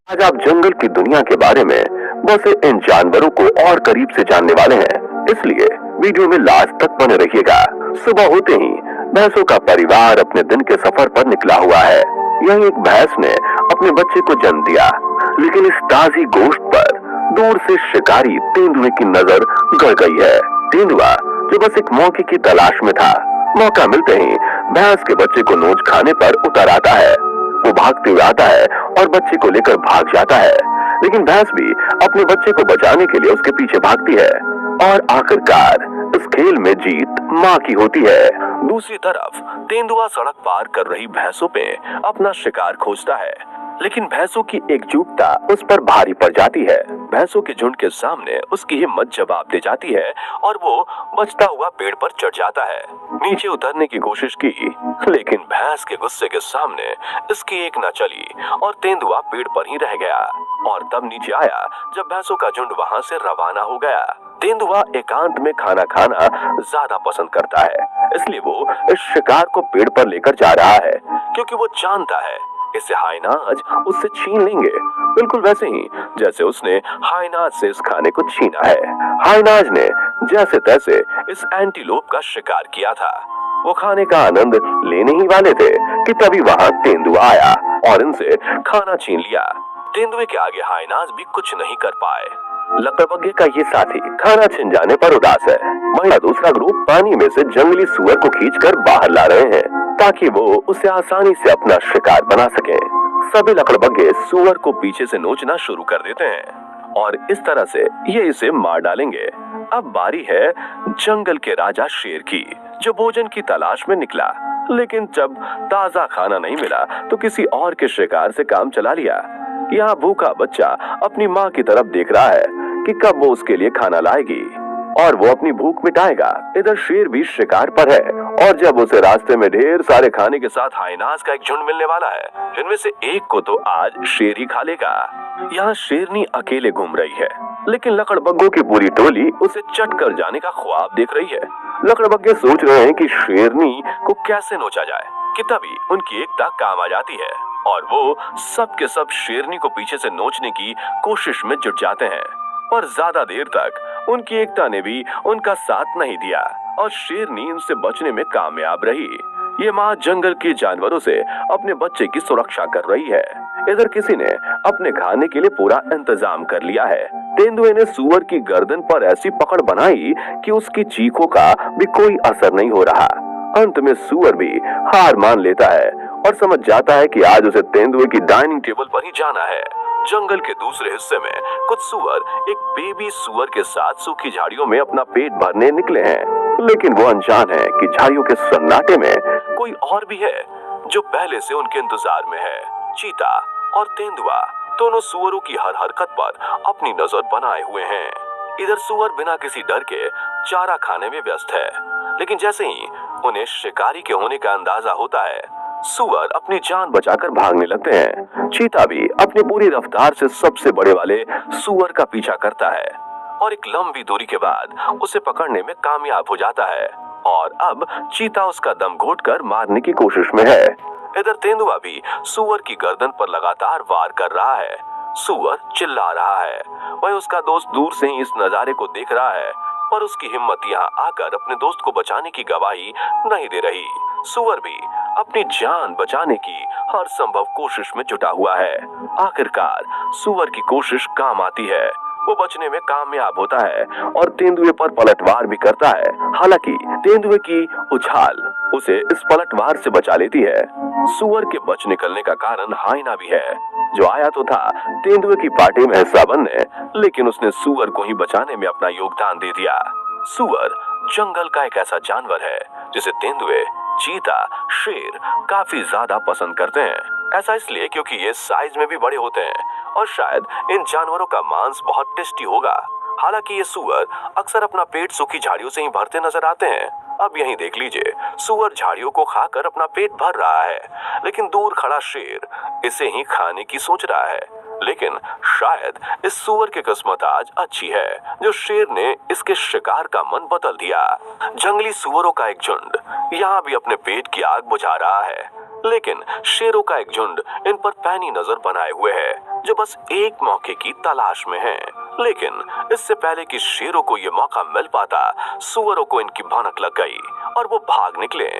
आज आप जंगल की दुनिया के बारे में बसे इन जानवरों को और करीब से जानने वाले हैं, इसलिए वीडियो में लास्ट तक बने रहिएगा। सुबह होते ही भैंसों का परिवार अपने दिन के सफर पर निकला हुआ है। यही एक भैंस ने अपने बच्चे को जन्म दिया, लेकिन इस ताजी गोश्त पर दूर से शिकारी तेंदुए की नजर गड़ गई है। तेंदुआ जो बस एक मौके की तलाश में था, मौका मिलते ही भैंस के बच्चे को नोच खाने पर उतर आता है। वो भागते हुए आता है और बच्चे को लेकर भाग जाता है, लेकिन भैंस भी अपने बच्चे को बचाने के लिए उसके पीछे भागती है और आखिरकार इस खेल में जीत माँ की होती है। दूसरी तरफ तेंदुआ सड़क पार कर रही भैंसों पे अपना शिकार खोजता है, लेकिन भैंसों की एकजुटता उस पर भारी पड़ जाती है। भैंसों के झुंड के सामने उसकी हिम्मत जवाब दे जाती है और वो बचता हुआ पेड़ पर चढ़ जाता है। नीचे उतरने की कोशिश की, लेकिन भैंस के गुस्से के सामने इसकी एक न चली और तेंदुआ पेड़ पर ही रह गया। और तब नीचे आया जब भैंसों का झुंड वहां से रवाना हो गया। तेंदुआ एकांत में खाना खाना ज्यादा पसंद करता है, इसलिए वो इस शिकार को पेड़ पर लेकर जा रहा है, क्योंकि वो जानता है इसे हाइनाज उससे छीन लेंगे, बिल्कुल वैसे ही जैसे उसने हाइनाज से इस खाने को छीना है। हाइनाज ने जैसे तैसे इस एंटीलोप का शिकार किया था। वो खाने का आनंद लेने ही वाले थे कि तभी वहां तेंदुआ आया और इनसे खाना छीन लिया। तेंदुए के आगे हाइनाज भी कुछ नहीं कर पाए। लकड़बग्घे का ये साथी खाना छिन जाने पर उदास है। वहीं दूसरा ग्रुप पानी में से जंगली सुअर को खींचकर बाहर ला रहे हैं, ताकि वो उसे आसानी से अपना शिकार बना सके। सभी लकड़बग्घे सुअर को पीछे से नोचना शुरू कर देते हैं और इस तरह से ये इसे मार डालेंगे। अब बारी है जंगल के राजा शेर की, जो भोजन की तलाश में निकला, लेकिन जब ताजा खाना नहीं मिला तो किसी और के शिकार से काम चला लिया। यहाँ भूखा बच्चा अपनी माँ की तरफ देख रहा है कि कब वो उसके लिए खाना लाएगी और वो अपनी भूख मिटाएगा। इधर शेर भी शिकार पर है और जब उसे रास्ते में ढेर सारे खाने के साथ हाइनाज का एक झुंड मिलने वाला है, जिनमें से एक को तो आज शेर ही खा लेगा। यहाँ शेरनी अकेले घूम रही है, लेकिन लकड़बग्घों की पूरी टोली उसे चट कर जाने का ख्वाब देख रही है। लकड़बग्घे सोच रहे हैं कि शेरनी को कैसे नोचा जाए कि तभी उनकी एकता काम आ जाती है और वो सब के सब शेरनी को पीछे से नोचने की कोशिश में जुट जाते हैं। पर ज्यादा देर तक उनकी एकता ने भी उनका साथ नहीं दिया और शेरनी उनसे बचने में कामयाब रही। ये माँ जंगल के जानवरों से अपने बच्चे की सुरक्षा कर रही है। इधर किसी ने अपने खाने के लिए पूरा इंतजाम कर लिया है। तेंदुए ने सुअर की गर्दन पर ऐसी पकड़ बनाई कि उसकी चीखों का भी कोई असर नहीं हो रहा। अंत में सुअर भी हार मान लेता है और समझ जाता है कि आज उसे तेंदुए की डाइनिंग टेबल पर ही जाना है। जंगल के दूसरे हिस्से में कुछ सुअर एक बेबी सुअर के साथ सूखी झाड़ियों में अपना पेट भरने निकले हैं, लेकिन वो अनजान है कि झाड़ियों के सन्नाटे में कोई और भी है जो पहले से उनके इंतजार में है। चीता और तेंदुआ दोनों सुअरों की हर हरकत पर अपनी नजर बनाए हुए हैं। इधर सुअर बिना किसी डर के चारा खाने में व्यस्त है, लेकिन जैसे ही उन्हें शिकारी के होने का अंदाजा होता है, सुअर अपनी जान बचाकर भागने लगते हैं। चीता भी अपनी पूरी रफ्तार से सबसे बड़े वाले सुअर का पीछा करता है और एक लंबी दूरी के बाद उसे पकड़ने में कामयाब हो जाता है और अब चीता उसका दम घोटकर मारने की कोशिश में है। इधर तेंदुआ भी सुअर की गर्दन पर लगातार वार कर रहा है। सुअर चिल्ला रहा है, वहीं उसका दोस्त दूर से ही इस नजारे को देख रहा है, पर उसकी हिम्मत यहाँ आकर अपने दोस्त को बचाने की गवाही नहीं दे रही। सुअर भी अपनी जान बचाने की हर संभव कोशिश में जुटा हुआ है। आखिरकार सुअर की कोशिश काम आती है, वो बचने में कामयाब होता है और तेंदुए पर पलटवार भी करता है। हालांकि तेंदुए की उछाल उसे इस पलटवार से बचा लेती है। सुअर के बच निकलने का कारण हाइना भी है, जो आया तो था तेंदुए की पार्टी में हिस्सा बनने, लेकिन उसने सुअर को ही बचाने में अपना योगदान दे दिया। सुअर जंगल का एक ऐसा जानवर है जिसे तेंदुए, चीता, शेर काफी ज्यादा पसंद करते हैं। ऐसा इसलिए क्योंकि ये साइज में भी बड़े होते हैं और शायद इन जानवरों का मांस बहुत टेस्टी होगा। हालांकि ये सुअर अक्सर अपना पेट सूखी झाड़ियों से ही भरते नजर आते हैं। अब यहीं देख लीजिए, सुअर झाड़ियों को खाकर अपना पेट भर रहा है, लेकिन दूर खड़ा शेर इसे ही खाने की सोच रहा है। लेकिन शायद इस सुअर की किस्मत आज अच्छी है जो शेर ने इसके शिकार का मन बदल दिया। जंगली सुअरों का एक झुंड यहाँ भी अपने पेट की आग बुझा रहा है, लेकिन शेरों का एक झुंड इन पर पैनी नजर बनाए हुए है, जो बस एक मौके की तलाश में है। लेकिन इससे पहले कि शेरों को ये मौका मिल पाता, सुअरों को इनकी भनक लग गई और वो भाग निकले।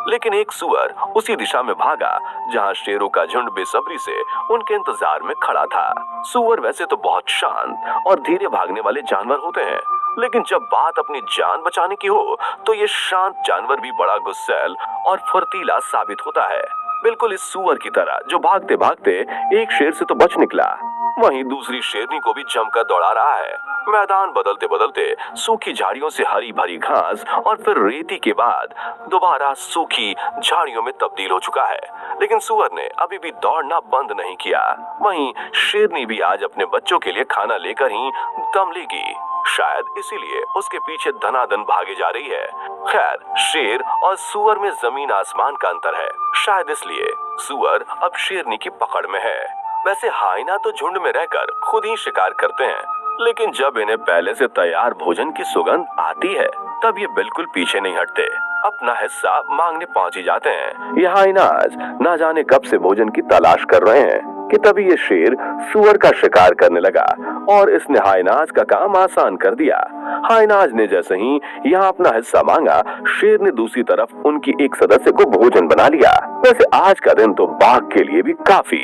लेकिन एक सुअर उसी दिशा में भागा जहां शेरों का झुंड बेसब्री से उनके इंतजार में खड़ा था। सुअर वैसे तो बहुत शांत और धीरे भागने वाले जानवर होते हैं, लेकिन जब बात अपनी जान बचाने की हो तो ये शांत जानवर भी बड़ा गुस्सैल और फुर्तीला साबित होता है, बिल्कुल इस सुअर की तरह जो भागते भागते एक शेर से तो बच निकला, वहीं दूसरी शेरनी को भी जमकर दौड़ा रहा है। मैदान बदलते बदलते सूखी झाड़ियों से हरी भरी घास और फिर रेती के बाद दोबारा सूखी झाड़ियों में तब्दील हो चुका है, लेकिन सुअर ने अभी भी दौड़ना बंद नहीं किया। वहीं शेरनी भी आज अपने बच्चों के लिए खाना लेकर ही दम लेगी, शायद इसीलिए उसके पीछे धनाधन भागे जा रही है। खैर, शेर और सुअर में जमीन आसमान का अंतर है, शायद इसलिए सुअर अब शेरनी की पकड़ में है। वैसे हाइना तो झुंड में रहकर खुद ही शिकार करते हैं, लेकिन जब इन्हें पहले से तैयार भोजन की सुगंध आती है तब ये बिल्कुल पीछे नहीं हटते, अपना हिस्सा मांगने पहुंच ही जाते हैं। ये हाइनाज ना जाने कब से भोजन की तलाश कर रहे हैं कि तभी ये शेर सुअर का शिकार करने लगा और इसने हाइनाज का काम आसान कर दिया। हाइनाज ने जैसे ही यहाँ अपना हिस्सा मांगा, शेर ने दूसरी तरफ उनकी एक सदस्य को भोजन बना लिया। वैसे आज का दिन तो बाघ के लिए भी काफी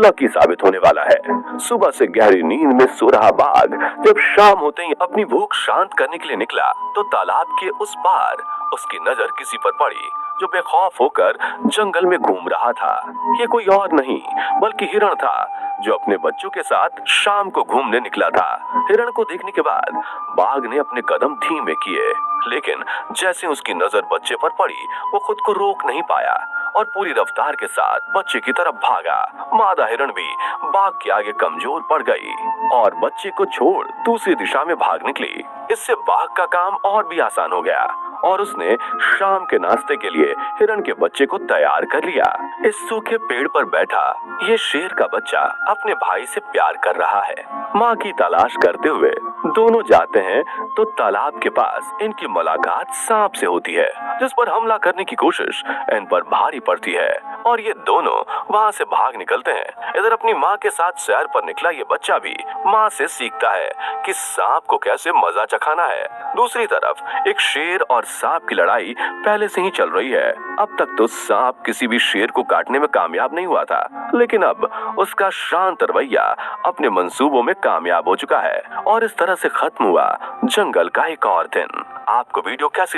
लकी साबित होने वाला है। सुबह से गहरी नींद में सो रहा बाघ जब शाम होते ही अपनी भूख शांत करने के लिए निकला तो तालाब के उस पार उसकी नजर किसी पर पड़ी जो बेखौफ होकर जंगल में घूम रहा था। ये कोई और नहीं बल्कि हिरण था, जो अपने बच्चों के साथ शाम को घूमने निकला था। हिरण को देखने के बाद बाघ ने अपने कदम धीमे किए, लेकिन जैसे उसकी नजर बच्चे पर पड़ी वो खुद को रोक नहीं पाया और पूरी रफ्तार के साथ बच्चे की तरफ भागा। मादा हिरण भी बाघ के आगे कमजोर पड़ गई और बच्चे को छोड़ दूसरी दिशा में भाग निकली। इससे बाघ का काम और भी आसान हो गया और उसने शाम के नाश्ते के लिए हिरण के बच्चे को तैयार कर लिया। इस सूखे पेड़ पर बैठा ये शेर का बच्चा अपने भाई से प्यार कर रहा है। माँ की तलाश करते हुए दोनों जाते हैं तो तालाब के पास इनकी मुलाकात सांप से होती है, जिस पर हमला करने की कोशिश इन पर भारी पड़ती है और ये दोनों वहाँ से भाग निकलते हैं। इधर अपनी माँ के साथ सैर पर निकला ये बच्चा भी माँ से सीखता है कि सांप को कैसे मजा चखाना है। दूसरी तरफ एक शेर और सांप की लड़ाई पहले से ही चल रही है। अब तक तो सांप किसी भी शेर को काटने में कामयाब नहीं हुआ था, लेकिन अब उसका शांत रवैया अपने मंसूबों में कामयाब हो चुका है और इस तरह से खत्म हुआ जंगल का एक और दिन। आपको वीडियो कैसी